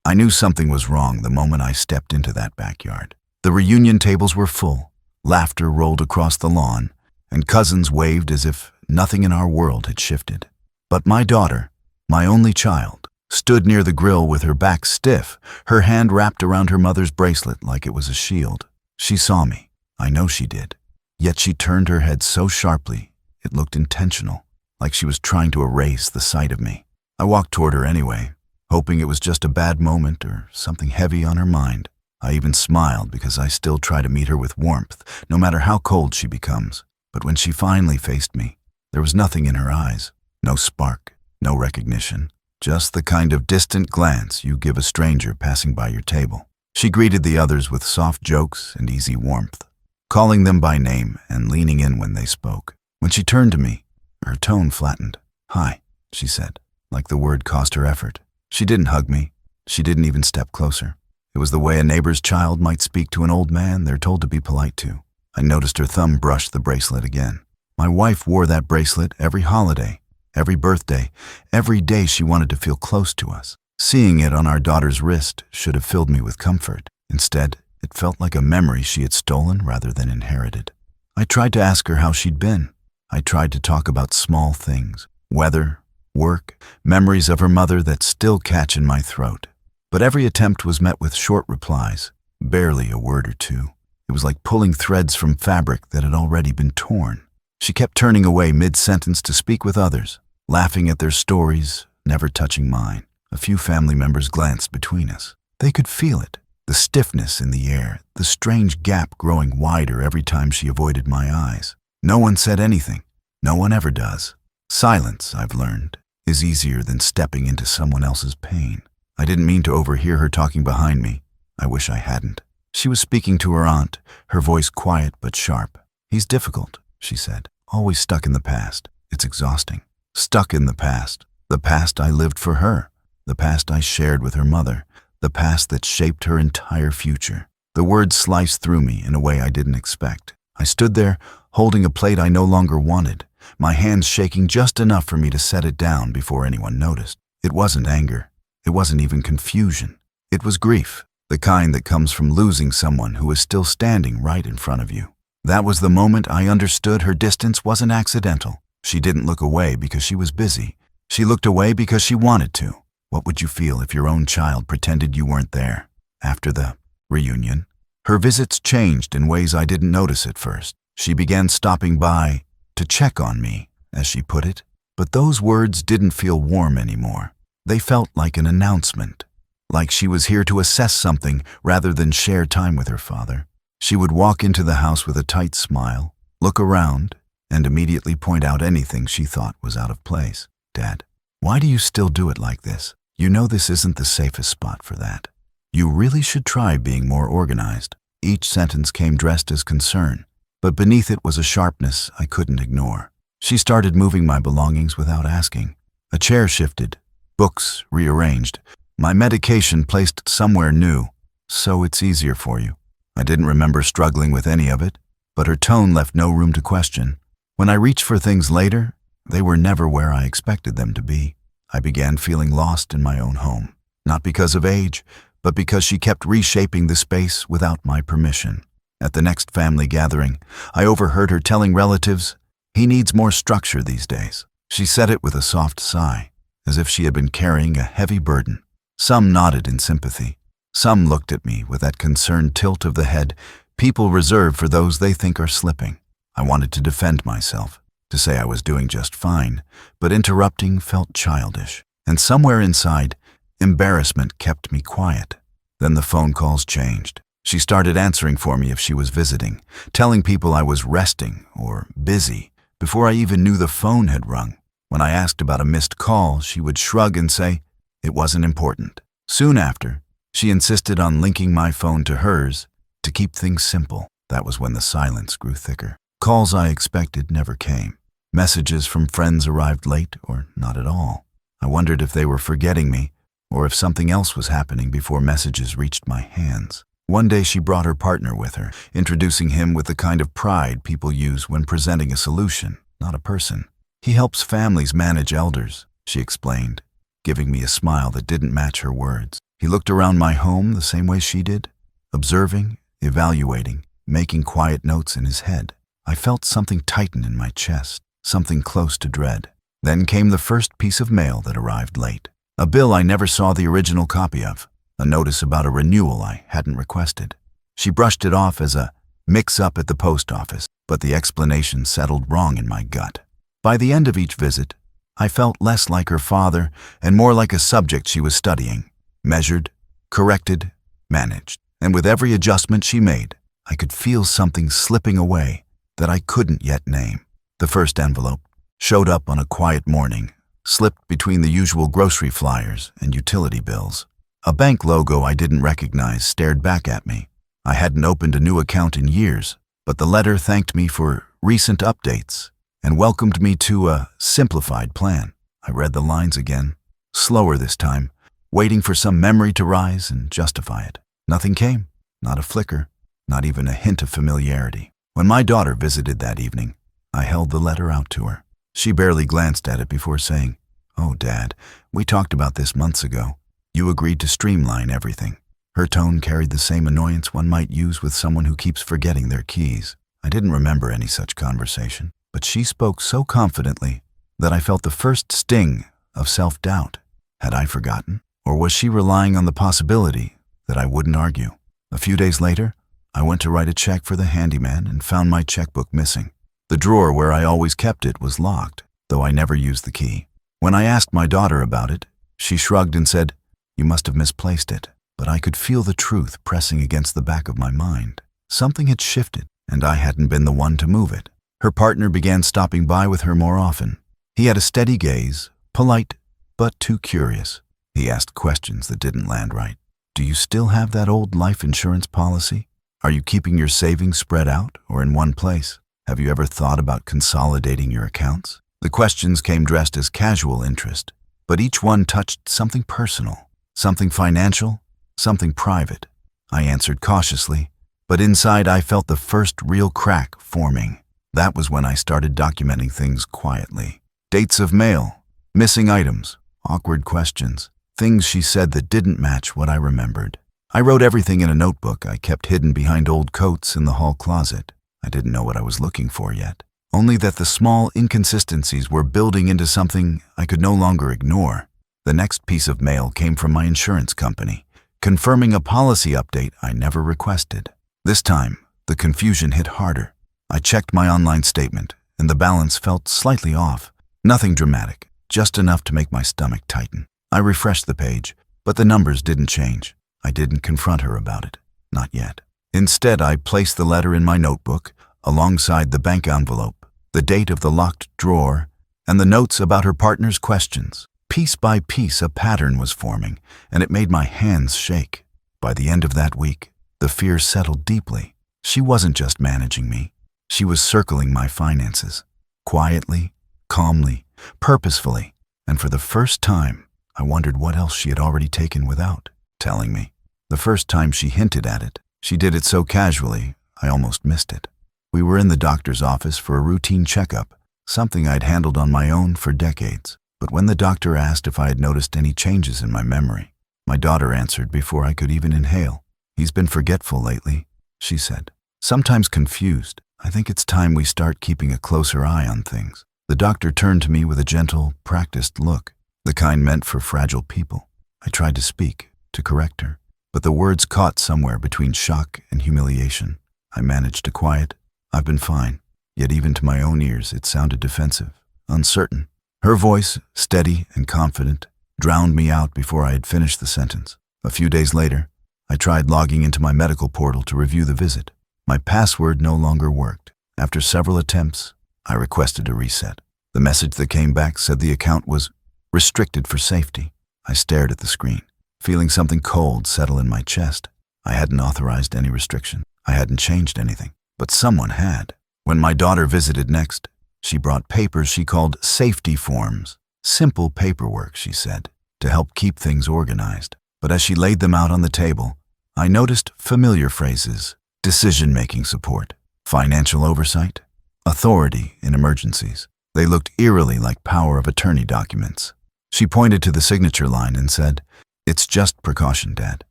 I knew something was wrong the moment I stepped into that backyard. The reunion tables were full, laughter rolled across the lawn, and cousins waved as if nothing in our world had shifted. But my daughter, my only child, stood near the grill with her back stiff, her hand wrapped around her mother's bracelet like it was a shield. She saw me. I know she did. Yet she turned her head so sharply, it looked intentional, like she was trying to erase the sight of me. I walked toward her anyway, hoping it was just a bad moment or something heavy on her mind. I even smiled because I still try to meet her with warmth, no matter how cold she becomes. But when she finally faced me, there was nothing in her eyes. No spark, no recognition, just the kind of distant glance you give a stranger passing by your table. She greeted the others with soft jokes and easy warmth, calling them by name and leaning in when they spoke. When she turned to me, her tone flattened. "Hi," she said, like the word cost her effort. She didn't hug me. She didn't even step closer. It was the way a neighbor's child might speak to an old man they're told to be polite to. I noticed her thumb brush the bracelet again. My wife wore that bracelet every holiday, every birthday, every day she wanted to feel close to us. Seeing it on our daughter's wrist should have filled me with comfort. Instead, it felt like a memory she had stolen rather than inherited. I tried to ask her how she'd been. I tried to talk about small things, weather, work, memories of her mother that still catch in my throat. But every attempt was met with short replies, barely a word or two. It was like pulling threads from fabric that had already been torn. She kept turning away mid-sentence to speak with others, laughing at their stories, never touching mine. A few family members glanced between us. They could feel it, the stiffness in the air, the strange gap growing wider every time she avoided my eyes. No one said anything. No one ever does. Silence, I've learned, is easier than stepping into someone else's pain. I didn't mean to overhear her talking behind me. I wish I hadn't. She was speaking to her aunt, her voice quiet but sharp. "He's difficult," she said. "Always stuck in the past. It's exhausting. Stuck in the past I lived for her, the past I shared with her mother, the past that shaped her entire future." The words sliced through me in a way I didn't expect. I stood there, holding a plate I no longer wanted, my hands shaking just enough for me to set it down before anyone noticed. It wasn't anger. It wasn't even confusion. It was grief, the kind that comes from losing someone who is still standing right in front of you. That was the moment I understood her distance wasn't accidental. She didn't look away because she was busy. She looked away because she wanted to. What would you feel if your own child pretended you weren't there? After the reunion, her visits changed in ways I didn't notice at first. She began stopping by to check on me, as she put it. But those words didn't feel warm anymore. They felt like an announcement, like she was here to assess something rather than share time with her father. She would walk into the house with a tight smile, look around, and immediately point out anything she thought was out of place. "Dad, why do you still do it like this? You know this isn't the safest spot for that. You really should try being more organized." Each sentence came dressed as concern, but beneath it was a sharpness I couldn't ignore. She started moving my belongings without asking. A chair shifted, books rearranged, my medication placed somewhere new. "So it's easier for you." I didn't remember struggling with any of it, but her tone left no room to question. When I reached for things later, they were never where I expected them to be. I began feeling lost in my own home, not because of age, but because she kept reshaping the space without my permission. At the next family gathering, I overheard her telling relatives, "He needs more structure these days." She said it with a soft sigh, as if she had been carrying a heavy burden. Some nodded in sympathy. Some looked at me with that concerned tilt of the head people reserve for those they think are slipping. I wanted to defend myself, to say I was doing just fine, but interrupting felt childish. And somewhere inside, embarrassment kept me quiet. Then the phone calls changed. She started answering for me if she was visiting, telling people I was resting or busy before I even knew the phone had rung. When I asked about a missed call, she would shrug and say it wasn't important. Soon after, she insisted on linking my phone to hers to keep things simple. That was when the silence grew thicker. Calls I expected never came. Messages from friends arrived late or not at all. I wondered if they were forgetting me or if something else was happening before messages reached my hands. One day she brought her partner with her, introducing him with the kind of pride people use when presenting a solution, not a person. "He helps families manage elders," she explained, giving me a smile that didn't match her words. He looked around my home the same way she did, observing, evaluating, making quiet notes in his head. I felt something tighten in my chest, something close to dread. Then came the first piece of mail that arrived late. A bill I never saw the original copy of, a notice about a renewal I hadn't requested. She brushed it off as a mix-up at the post office, but the explanation settled wrong in my gut. By the end of each visit, I felt less like her father and more like a subject she was studying, measured, corrected, managed. And with every adjustment she made, I could feel something slipping away that I couldn't yet name. The first envelope showed up on a quiet morning, slipped between the usual grocery flyers and utility bills. A bank logo I didn't recognize stared back at me. I hadn't opened a new account in years, but the letter thanked me for recent updates and welcomed me to a simplified plan. I read the lines again, slower this time, waiting for some memory to rise and justify it. Nothing came, not a flicker, not even a hint of familiarity. When my daughter visited that evening, I held the letter out to her. She barely glanced at it before saying, "Oh, Dad, we talked about this months ago. You agreed to streamline everything." Her tone carried the same annoyance one might use with someone who keeps forgetting their keys. I didn't remember any such conversation, but she spoke so confidently that I felt the first sting of self-doubt. Had I forgotten? Or was she relying on the possibility that I wouldn't argue? A few days later, I went to write a check for the handyman and found my checkbook missing. The drawer where I always kept it was locked, though I never used the key. When I asked my daughter about it, she shrugged and said, "You must have misplaced it." But I could feel the truth pressing against the back of my mind. Something had shifted, and I hadn't been the one to move it. Her partner began stopping by with her more often. He had a steady gaze, polite, but too curious. He asked questions that didn't land right. "Do you still have that old life insurance policy? Are you keeping your savings spread out or in one place? Have you ever thought about consolidating your accounts?" The questions came dressed as casual interest, but each one touched something personal, something financial, something private. I answered cautiously, but inside I felt the first real crack forming. That was when I started documenting things quietly. Dates of mail, missing items, awkward questions, things she said that didn't match what I remembered. I wrote everything in a notebook I kept hidden behind old coats in the hall closet. I didn't know what I was looking for yet, only that the small inconsistencies were building into something I could no longer ignore. The next piece of mail came from my insurance company, confirming a policy update I never requested. This time, the confusion hit harder. I checked my online statement, and the balance felt slightly off. Nothing dramatic, just enough to make my stomach tighten. I refreshed the page, but the numbers didn't change. I didn't confront her about it. Not yet. Instead, I placed the letter in my notebook, alongside the bank envelope, the date of the locked drawer, and the notes about her partner's questions. Piece by piece, a pattern was forming, and it made my hands shake. By the end of that week, the fear settled deeply. She wasn't just managing me. She was circling my finances. Quietly, calmly, purposefully, and for the first time, I wondered what else she had already taken without telling me. The first time she hinted at it, she did it so casually, I almost missed it. We were in the doctor's office for a routine checkup, something I'd handled on my own for decades. But when the doctor asked if I had noticed any changes in my memory, my daughter answered before I could even inhale. "He's been forgetful lately," she said. "Sometimes confused. I think it's time we start keeping a closer eye on things." The doctor turned to me with a gentle, practiced look, the kind meant for fragile people. I tried to speak, to correct her, but the words caught somewhere between shock and humiliation. I managed to quiet, "I've been fine," yet even to my own ears it sounded defensive, uncertain. Her voice, steady and confident, drowned me out before I had finished the sentence. A few days later, I tried logging into my medical portal to review the visit. My password no longer worked. After several attempts, I requested a reset. The message that came back said the account was restricted for safety. I stared at the screen, feeling something cold settle in my chest. I hadn't authorized any restriction. I hadn't changed anything, but someone had. When my daughter visited next, she brought papers she called safety forms. Simple paperwork, she said, to help keep things organized. But as she laid them out on the table, I noticed familiar phrases: decision-making support, financial oversight, authority in emergencies. They looked eerily like power of attorney documents. She pointed to the signature line and said, It's just precaution, Dad.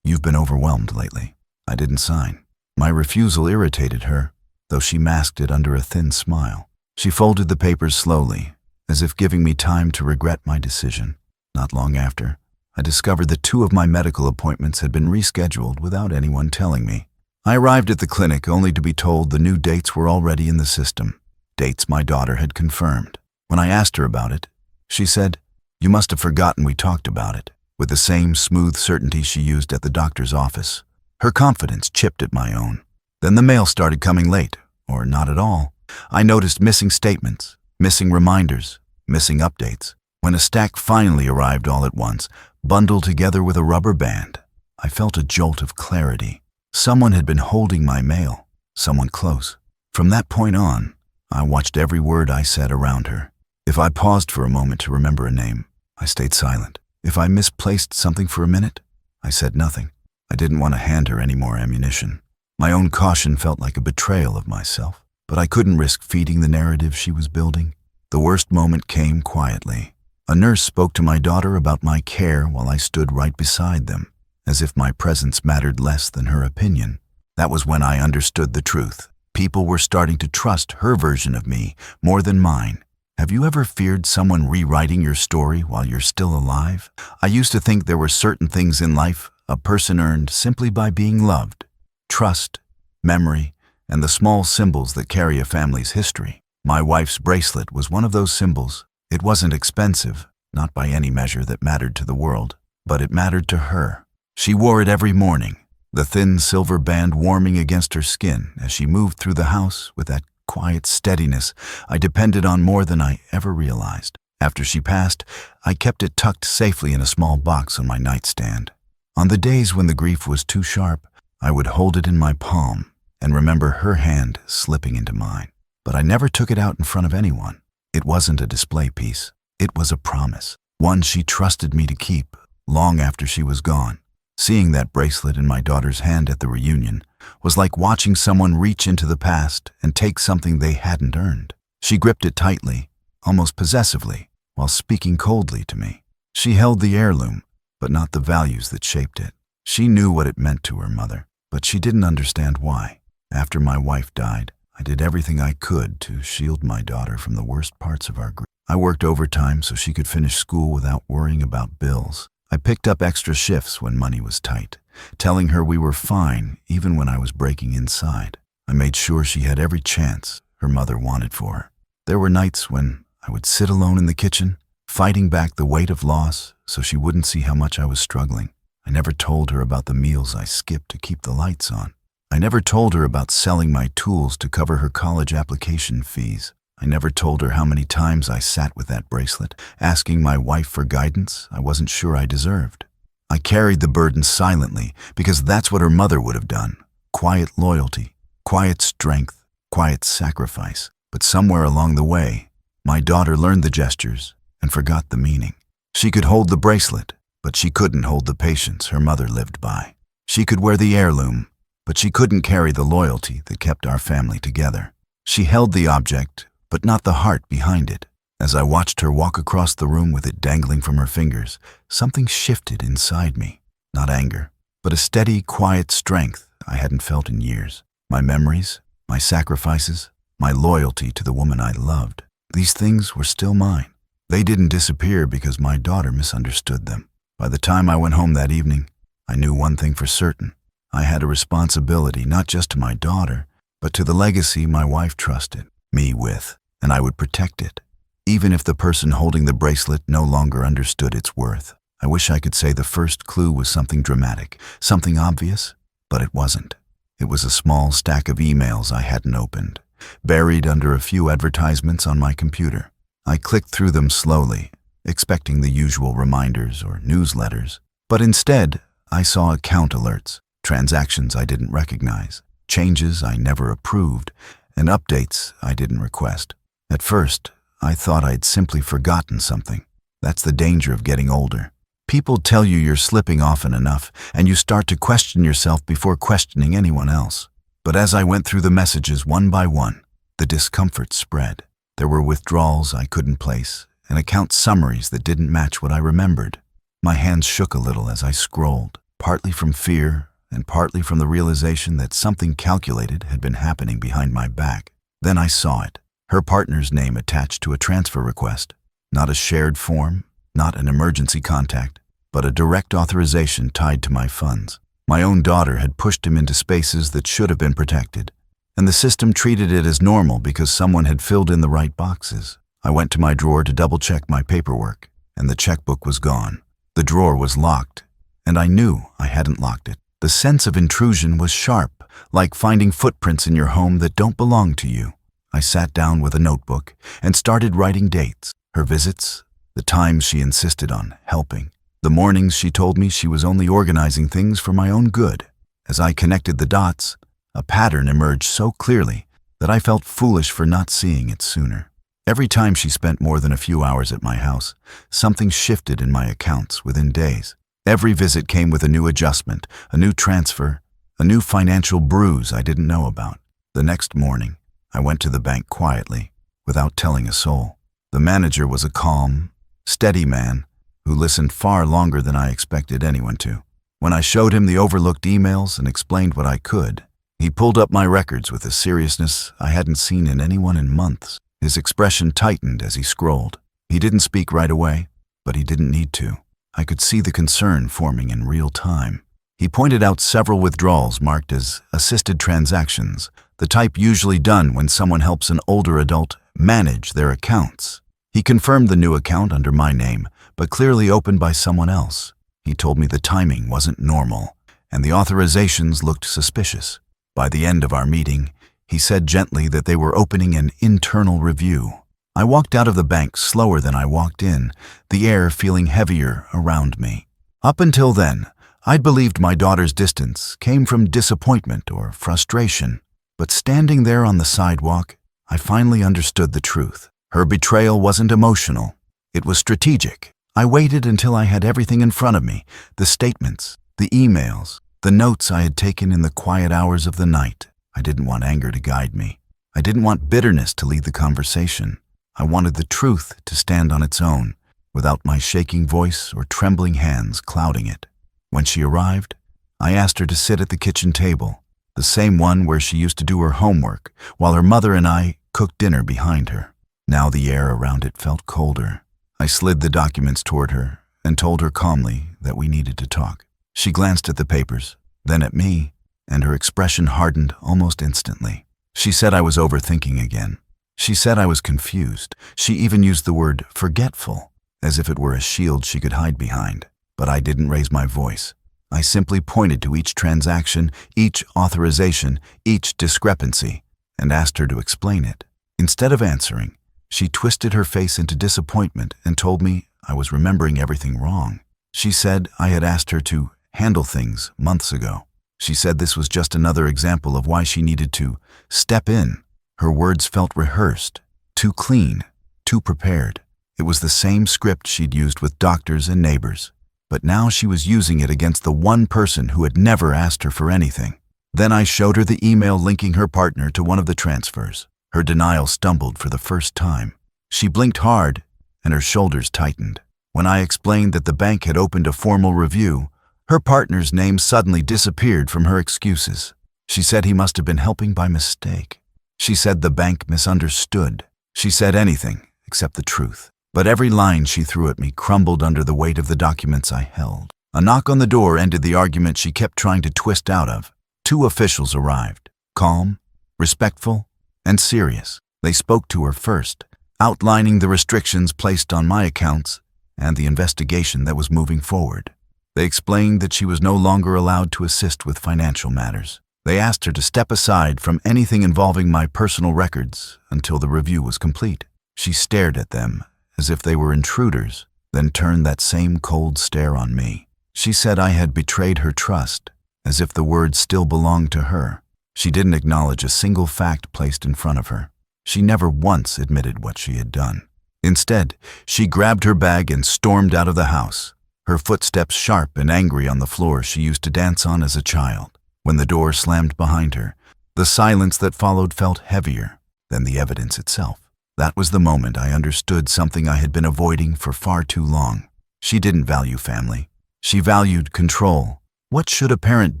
You've been overwhelmed lately. I didn't sign. My refusal irritated her, though she masked it under a thin smile. She folded the papers slowly, as if giving me time to regret my decision. Not long after, I discovered that 2 of my medical appointments had been rescheduled without anyone telling me. I arrived at the clinic only to be told the new dates were already in the system, dates my daughter had confirmed. When I asked her about it, she said, "You must have forgotten we talked about it," with the same smooth certainty she used at the doctor's office. Her confidence chipped at my own. Then the mail started coming late, or not at all. I noticed missing statements, missing reminders, missing updates. When a stack finally arrived all at once, bundled together with a rubber band, I felt a jolt of clarity. Someone had been holding my mail, someone close. From that point on, I watched every word I said around her. If I paused for a moment to remember a name, I stayed silent. If I misplaced something for a minute, I said nothing. I didn't want to hand her any more ammunition. My own caution felt like a betrayal of myself, but I couldn't risk feeding the narrative she was building. The worst moment came quietly. A nurse spoke to my daughter about my care while I stood right beside them, as if my presence mattered less than her opinion. That was when I understood the truth. People were starting to trust her version of me more than mine. Have you ever feared someone rewriting your story while you're still alive? I used to think there were certain things in life a person earned simply by being loved. Trust, memory, and the small symbols that carry a family's history. My wife's bracelet was one of those symbols. It wasn't expensive, not by any measure that mattered to the world, but it mattered to her. She wore it every morning, the thin silver band warming against her skin as she moved through the house with that quiet steadiness I depended on more than I ever realized. After she passed, I kept it tucked safely in a small box on my nightstand. On the days when the grief was too sharp, I would hold it in my palm and remember her hand slipping into mine. But I never took it out in front of anyone. It wasn't a display piece. It was a promise, one she trusted me to keep long after she was gone. Seeing that bracelet in my daughter's hand at the reunion was like watching someone reach into the past and take something they hadn't earned. She gripped it tightly, almost possessively, while speaking coldly to me. She held the heirloom, but not the values that shaped it. She knew what it meant to her mother, but she didn't understand why. After my wife died, I did everything I could to shield my daughter from the worst parts of our grief. I worked overtime so she could finish school without worrying about bills. I picked up extra shifts when money was tight, telling her we were fine even when I was breaking inside. I made sure she had every chance her mother wanted for her. There were nights when I would sit alone in the kitchen, fighting back the weight of loss so she wouldn't see how much I was struggling. I never told her about the meals I skipped to keep the lights on. I never told her about selling my tools to cover her college application fees. I never told her how many times I sat with that bracelet, asking my wife for guidance I wasn't sure I deserved. I carried the burden silently because that's what her mother would have done. Quiet loyalty, quiet strength, quiet sacrifice. But somewhere along the way, my daughter learned the gestures and forgot the meaning. She could hold the bracelet, but she couldn't hold the patience her mother lived by. She could wear the heirloom, but she couldn't carry the loyalty that kept our family together. She held the object, but not the heart behind it. As I watched her walk across the room with it dangling from her fingers, something shifted inside me. Not anger, but a steady, quiet strength I hadn't felt in years. My memories, my sacrifices, my loyalty to the woman I loved. These things were still mine. They didn't disappear because my daughter misunderstood them. By the time I went home that evening, I knew one thing for certain. I had a responsibility not just to my daughter, but to the legacy my wife trusted me with, and I would protect it, even if the person holding the bracelet no longer understood its worth. I wish I could say the first clue was something dramatic, something obvious, but it wasn't. It was a small stack of emails I hadn't opened, buried under a few advertisements on my computer. I clicked through them slowly, expecting the usual reminders or newsletters, but instead I saw account alerts, transactions I didn't recognize, changes I never approved, and updates I didn't request. At first, I thought I'd simply forgotten something. That's the danger of getting older. People tell you you're slipping often enough, and you start to question yourself before questioning anyone else. But as I went through the messages one by one, the discomfort spread. There were withdrawals I couldn't place, and account summaries that didn't match what I remembered. My hands shook a little as I scrolled, partly from fear and partly from the realization that something calculated had been happening behind my back. Then I saw it. Her partner's name attached to a transfer request. Not a shared form, not an emergency contact, but a direct authorization tied to my funds. My own daughter had pushed him into spaces that should have been protected, and the system treated it as normal because someone had filled in the right boxes. I went to my drawer to double-check my paperwork, and the checkbook was gone. The drawer was locked, and I knew I hadn't locked it. The sense of intrusion was sharp, like finding footprints in your home that don't belong to you. I sat down with a notebook and started writing dates, her visits, the times she insisted on helping, the mornings she told me she was only organizing things for my own good. As I connected the dots, a pattern emerged so clearly that I felt foolish for not seeing it sooner. Every time she spent more than a few hours at my house, something shifted in my accounts within days. Every visit came with a new adjustment, a new transfer, a new financial bruise I didn't know about. The next morning, I went to the bank quietly, without telling a soul. The manager was a calm, steady man who listened far longer than I expected anyone to. When I showed him the overlooked emails and explained what I could, he pulled up my records with a seriousness I hadn't seen in anyone in months. His expression tightened as he scrolled. He didn't speak right away, but he didn't need to. I could see the concern forming in real time. He pointed out several withdrawals marked as assisted transactions, the type usually done when someone helps an older adult manage their accounts. He confirmed the new account under my name, but clearly opened by someone else. He told me the timing wasn't normal, and the authorizations looked suspicious. By the end of our meeting, he said gently that they were opening an internal review. I walked out of the bank slower than I walked in, the air feeling heavier around me. Up until then, I'd believed my daughter's distance came from disappointment or frustration. But standing there on the sidewalk, I finally understood the truth. Her betrayal wasn't emotional. It was strategic. I waited until I had everything in front of me, the statements, the emails, the notes I had taken in the quiet hours of the night. I didn't want anger to guide me. I didn't want bitterness to lead the conversation. I wanted the truth to stand on its own, without my shaking voice or trembling hands clouding it. When she arrived, I asked her to sit at the kitchen table, the same one where she used to do her homework, while her mother and I cooked dinner behind her. Now the air around it felt colder. I slid the documents toward her and told her calmly that we needed to talk. She glanced at the papers, then at me, and her expression hardened almost instantly. She said I was overthinking again. She said I was confused. She even used the word forgetful, as if it were a shield she could hide behind. But I didn't raise my voice. I simply pointed to each transaction, each authorization, each discrepancy, and asked her to explain it. Instead of answering, she twisted her face into disappointment and told me I was remembering everything wrong. She said I had asked her to handle things months ago. She said this was just another example of why she needed to step in. Her words felt rehearsed, too clean, too prepared. It was the same script she'd used with doctors and neighbors, but now she was using it against the one person who had never asked her for anything. Then I showed her the email linking her partner to one of the transfers. Her denial stumbled for the first time. She blinked hard, and her shoulders tightened. When I explained that the bank had opened a formal review, her partner's name suddenly disappeared from her excuses. She said he must have been helping by mistake. She said the bank misunderstood. She said anything except the truth. But every line she threw at me crumbled under the weight of the documents I held. A knock on the door ended the argument she kept trying to twist out of. 2 officials arrived, calm, respectful, and serious. They spoke to her first, outlining the restrictions placed on my accounts and the investigation that was moving forward. They explained that she was no longer allowed to assist with financial matters. They asked her to step aside from anything involving my personal records until the review was complete. She stared at them as if they were intruders, then turned that same cold stare on me. She said I had betrayed her trust, as if the words still belonged to her. She didn't acknowledge a single fact placed in front of her. She never once admitted what she had done. Instead, she grabbed her bag and stormed out of the house, her footsteps sharp and angry on the floor she used to dance on as a child. When the door slammed behind her, the silence that followed felt heavier than the evidence itself. That was the moment I understood something I had been avoiding for far too long. She didn't value family. She valued control. What should a parent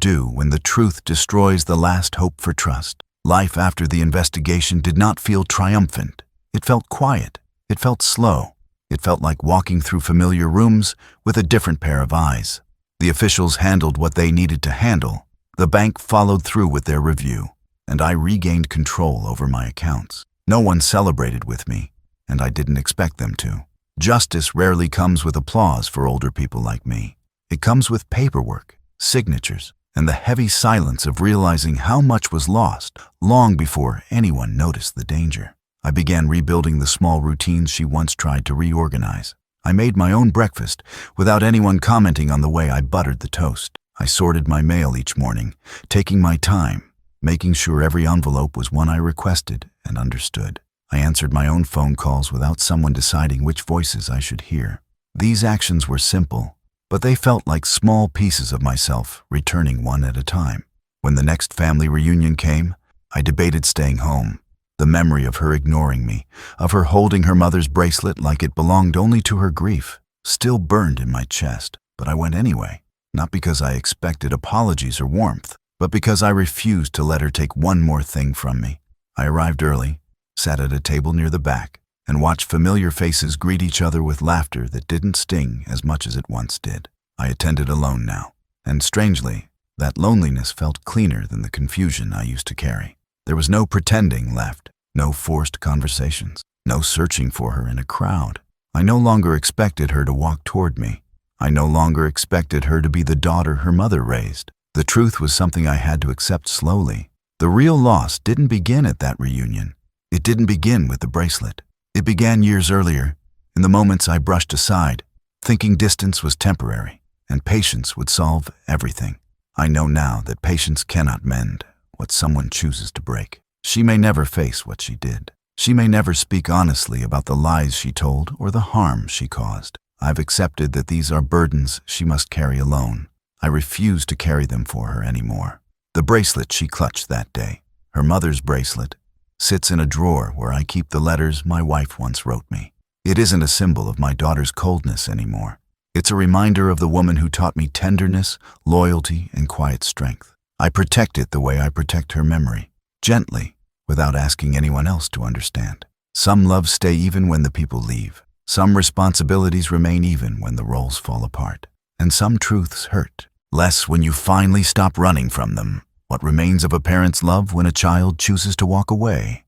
do when the truth destroys the last hope for trust? Life after the investigation did not feel triumphant. It felt quiet. It felt slow. It felt like walking through familiar rooms with a different pair of eyes. The officials handled what they needed to handle. The bank followed through with their review, and I regained control over my accounts. No one celebrated with me, and I didn't expect them to. Justice rarely comes with applause for older people like me. It comes with paperwork, signatures, and the heavy silence of realizing how much was lost long before anyone noticed the danger. I began rebuilding the small routines she once tried to reorganize. I made my own breakfast without anyone commenting on the way I buttered the toast. I sorted my mail each morning, taking my time, making sure every envelope was one I requested and understood. I answered my own phone calls without someone deciding which voices I should hear. These actions were simple, but they felt like small pieces of myself returning one at a time. When the next family reunion came, I debated staying home. The memory of her ignoring me, of her holding her mother's bracelet like it belonged only to her grief, still burned in my chest. But I went anyway, not because I expected apologies or warmth, but because I refused to let her take one more thing from me. I arrived early, sat at a table near the back, and watched familiar faces greet each other with laughter that didn't sting as much as it once did. I attended alone now, and strangely, that loneliness felt cleaner than the confusion I used to carry. There was no pretending left, no forced conversations, no searching for her in a crowd. I no longer expected her to walk toward me. I no longer expected her to be the daughter her mother raised. The truth was something I had to accept slowly. The real loss didn't begin at that reunion. It didn't begin with the bracelet. It began years earlier, in the moments I brushed aside, thinking distance was temporary, and patience would solve everything. I know now that patience cannot mend what someone chooses to break. She may never face what she did. She may never speak honestly about the lies she told or the harm she caused. I've accepted that these are burdens she must carry alone. I refuse to carry them for her anymore. The bracelet she clutched that day, her mother's bracelet, sits in a drawer where I keep the letters my wife once wrote me. It isn't a symbol of my daughter's coldness anymore. It's a reminder of the woman who taught me tenderness, loyalty, and quiet strength. I protect it the way I protect her memory, gently, without asking anyone else to understand. Some loves stay even when the people leave. Some responsibilities remain even when the roles fall apart. And some truths hurt less when you finally stop running from them. What remains of a parent's love when a child chooses to walk away?